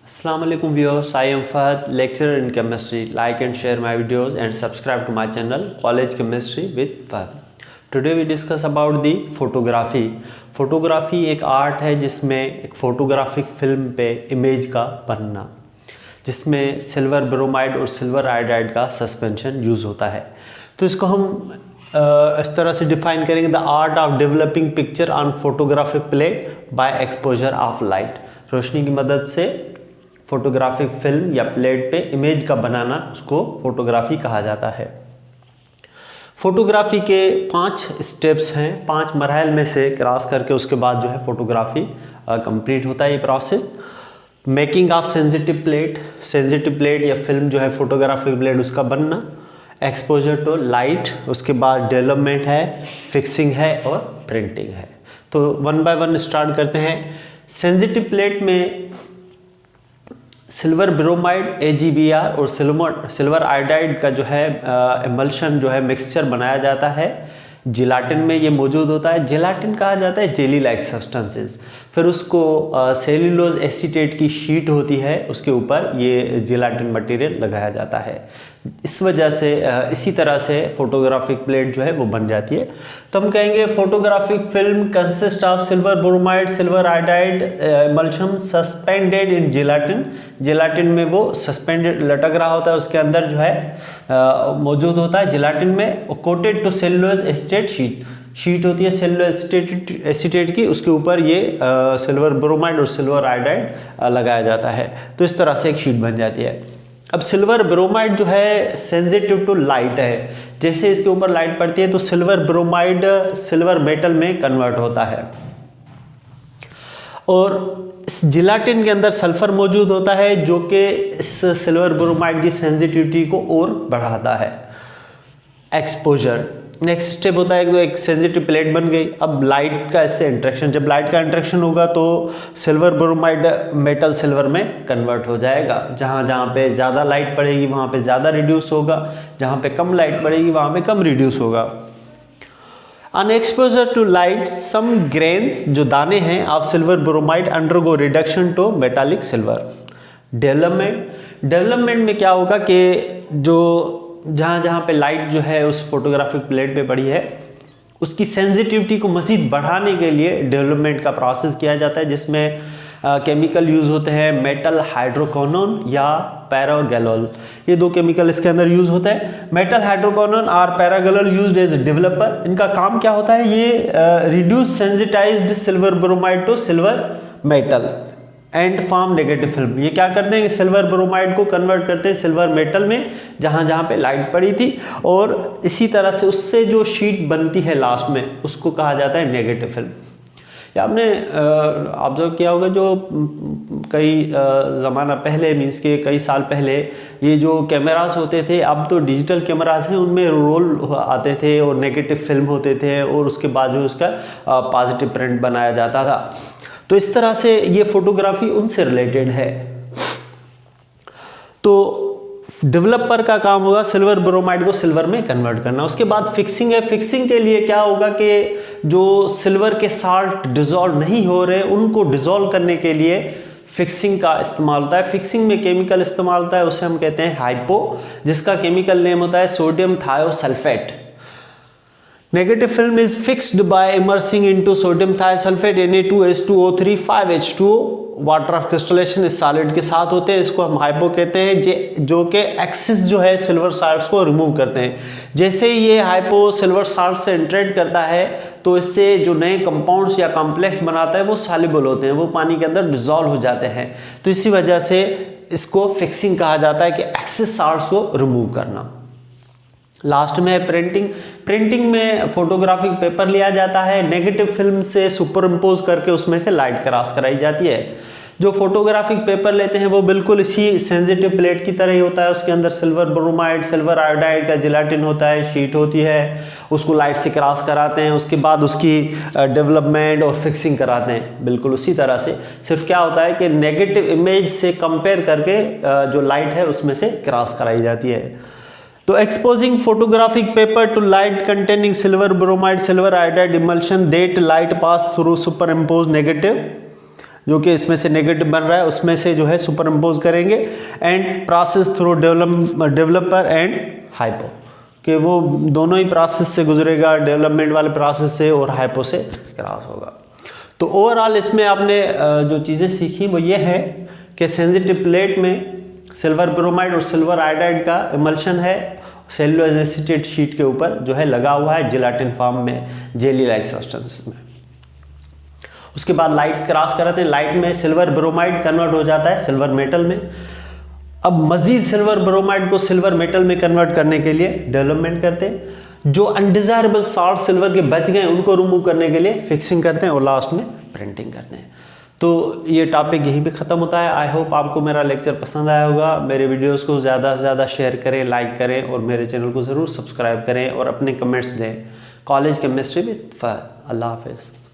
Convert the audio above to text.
Assalamu alaikum viewers, I am Fahad, lecturer in chemistry. Like and share my videos and subscribe to my channel College Chemistry with Fahad. Today we discuss about the photography. Photography एक art है जिसमें एक photographic film पे image का बनना, जिसमें silver bromide और silver iodide का सस्पेंशन यूज़ होता है। तो इसको हम इस तरह से डिफाइन करेंगे, the art of developing picture on photographic plate by exposure of light. रोशनी की मदद से फोटोग्राफिक फिल्म या प्लेट पे इमेज का बनाना, उसको फोटोग्राफी कहा जाता है। फोटोग्राफी के 5 स्टेप्स हैं, 5 मरहल में से क्रॉस करके उसके बाद जो है फोटोग्राफी कंप्लीट होता है ये process. Making of sensitive plate या फिल्म जो है फोटोग्राफिक प्लेट उसका बनना, एक्सपोजर टू लाइट, उसके बाद डेवलपमेंट है, फिक्सिंग है और प्रिंटिंग है। तो वन बाय वन स्टार्ट करते हैं। सेंसिटिव प्लेट में सिल्वर ब्रोमाइड AgBr और सिल्वर आयोडाइड का जो है एमल्शन जो है मिक्सचर बनाया जाता है। जिलाटिन में ये मौजूद होता है। जिलाटिन कहा जाता है जेली लाइक सब्सटेंसेस। फिर उसको सेल्यूलोज एसीटेट की शीट होती है, उसके ऊपर ये जिलाटिन मटेरियल लगाया जाता है। इस वजह से इसी तरह से फोटोग्राफिक प्लेट जो है वो बन जाती है। तो हम कहेंगे photographic film consist of silver bromide silver iodide emulsion suspended in gelatine. Gelatine में वो सस्पेंडेड लटक रहा होता है, उसके अंदर जो है मौजूद होता है जिलाटिन में। Coated to cellulose acetate sheet होती है सेल्यूलोज एसीटेट की, उसके ऊपर ये सिल्वर ब्रोमाइड और सिल्वर आयोडाइड लगाया जाता है। तो इस तरह से एक शीट बन जाती है। अब सिल्वर ब्रोमाइड जो है सेंसिटिव टू लाइट है, जैसे इसके ऊपर लाइट पड़ती है तो सिल्वर ब्रोमाइड सिल्वर मेटल में कन्वर्ट होता है। और इस जिलाटिन के अंदर सल्फर मौजूद होता है जो कि इस सिल्वर ब्रोमाइड की सेंसिटिविटी को और बढ़ाता है। एक्सपोजर नेक्स्ट स्टेप होता है, एक सेंसिटिव प्लेट बन गई। अब लाइट का इससे इंट्रैक्शन, जब लाइट का इंट्रैक्शन होगा तो सिल्वर ब्रोमाइड मेटल सिल्वर में कन्वर्ट हो जाएगा। जहाँ जहाँ पे ज़्यादा लाइट पड़ेगी वहाँ पे ज़्यादा रिड्यूस होगा, जहाँ पे कम लाइट पड़ेगी वहाँ पे कम रिड्यूस होगा। On exposure to light some grains जो दाने हैं of silver bromide undergo reduction to metallic silver. Development में क्या होगा कि जो जहाँ जहाँ पे लाइट जो है उस फोटोग्राफिक प्लेट पे पड़ी है, उसकी सेंसिटिविटी को मज़ीद बढ़ाने के लिए डेवलपमेंट का प्रोसेस किया जाता है, जिसमें केमिकल यूज़ होते हैं मेटल हाइड्रोकोनोन या पैरागैलोल। ये 2 केमिकल इसके अंदर यूज़ होते हैं। मेटल हाइड्रोकोनोन और पैरागैलोल यूज्ड एज डेवलपर। इनका काम क्या होता है, ये reduce sensitized silver bromide to silver metal and form negative film. ये क्या करते हैं, सिल्वर ब्रोमाइड को कन्वर्ट करते हैं सिल्वर मेटल में जहाँ जहाँ पे लाइट पड़ी थी, और इसी तरह से उससे जो शीट बनती है लास्ट में उसको कहा जाता है नेगेटिव फिल्म। या आपने ऑब्जर्व किया होगा जो कई ज़माना पहले मीन्स के कई साल पहले ये जो कैमरास होते थे, अब तो डिजिटल कैमरास हैं, उनमें रोल आते थे और नेगेटिव फिल्म होते थे और उसके बाद जो उसका पॉजिटिव प्रिंट बनाया जाता था। तो इस तरह से ये फोटोग्राफी उनसे रिलेटेड है। तो डेवलपर का काम होगा सिल्वर ब्रोमाइड को सिल्वर में कन्वर्ट करना। उसके बाद फिक्सिंग है। फिक्सिंग के लिए क्या होगा कि जो सिल्वर के साल्ट डिजोल्व नहीं हो रहे उनको डिजोल्व करने के लिए फिक्सिंग का इस्तेमाल होता है। फिक्सिंग में केमिकल इस्तेमाल होता है, उसे हम कहते हैं हाइपो, जिसका केमिकल नेम होता है sodium thiosulphate. Negative film is fixed by immersing into sodium thiosulfate Na2H2O3 5H2O water of crystallisation इस सॉलिड के साथ होते हैं। इसको हम हाइपो कहते हैं, जो कि एक्सिस जो है सिल्वर साल्ट्स को रिमूव करते हैं। जैसे ही ये हाइपो सिल्वर साल्ट से इंटरेक्ट करता है तो इससे जो नए कंपाउंड्स या कॉम्प्लेक्स बनाता है वो सॉल्युबल होते हैं, वो पानी के अंदर डिजोल्व हो जाते हैं। तो इसी वजह से इसको फिक्सिंग कहा जाता है कि एक्सिस साल्ट्स को रिमूव करना। लास्ट में है प्रिंटिंग में फोटोग्राफिक पेपर लिया जाता है, नेगेटिव फिल्म से सुपर इम्पोज करके उसमें से लाइट क्रॉस कराई जाती है। जो फोटोग्राफिक पेपर लेते हैं वो बिल्कुल इसी सेंसिटिव प्लेट की तरह ही होता है। उसके अंदर सिल्वर ब्रोमाइड सिल्वर आयोडाइड का जिलाटिन होता है, शीट होती है, उसको लाइट से क्रॉस कराते हैं, उसके बाद उसकी डेवलपमेंट और फिक्सिंग कराते हैं। बिल्कुल उसी तरह से, सिर्फ क्या होता है कि नेगेटिव इमेज से कंपेयर करके जो लाइट है उसमें से क्रॉस कराई जाती है। तो exposing photographic paper two light containing silver bromide silver iodide emulsion that light pass through super impose negative जो कि इसमें से नेगेटिव बन रहा है उसमें से जो है सुपर इम्पोज करेंगे, and process through developer and hypo, कि वो दोनों ही प्रोसेस से गुजरेगा, डेवलपमेंट वाले प्रोसेस से और हाइपो से क्रॉस होगा। तो ओवरऑल इसमें आपने जो चीज़ें सीखी वो ये है कि सेंसिटिव प्लेट में सिल्वर ब्रोमाइड और सिल्वर आयोडाइड का इमल्शन है सेलुलोज एसीटेट शीट के ऊपर जो है लगा हुआ है जिलेटिन फॉर्म में, जेली लाइक सब्सटेंस में। उसके बाद लाइट क्रॉस कराते हैं, लाइट में सिल्वर ब्रोमाइड कन्वर्ट हो जाता है सिल्वर मेटल में। अब मजीद सिल्वर ब्रोमाइड को सिल्वर मेटल में कन्वर्ट करने के लिए डेवलपमेंट करते हैं। जो अनडिजायरेबल सॉल्ट सिल्वर के बच गए उनको रिमूव करने के लिए फिक्सिंग करते हैं और लास्ट में प्रिंटिंग करते हैं। तो ये टॉपिक यहीं पे ख़त्म होता है। आई होप आपको मेरा लेक्चर पसंद आया होगा। मेरे वीडियोस को ज़्यादा से ज़्यादा शेयर करें, लाइक करें और मेरे चैनल को ज़रूर सब्सक्राइब करें और अपने कमेंट्स दें। College chemistry with Fahad. अल्लाह हाफिज़।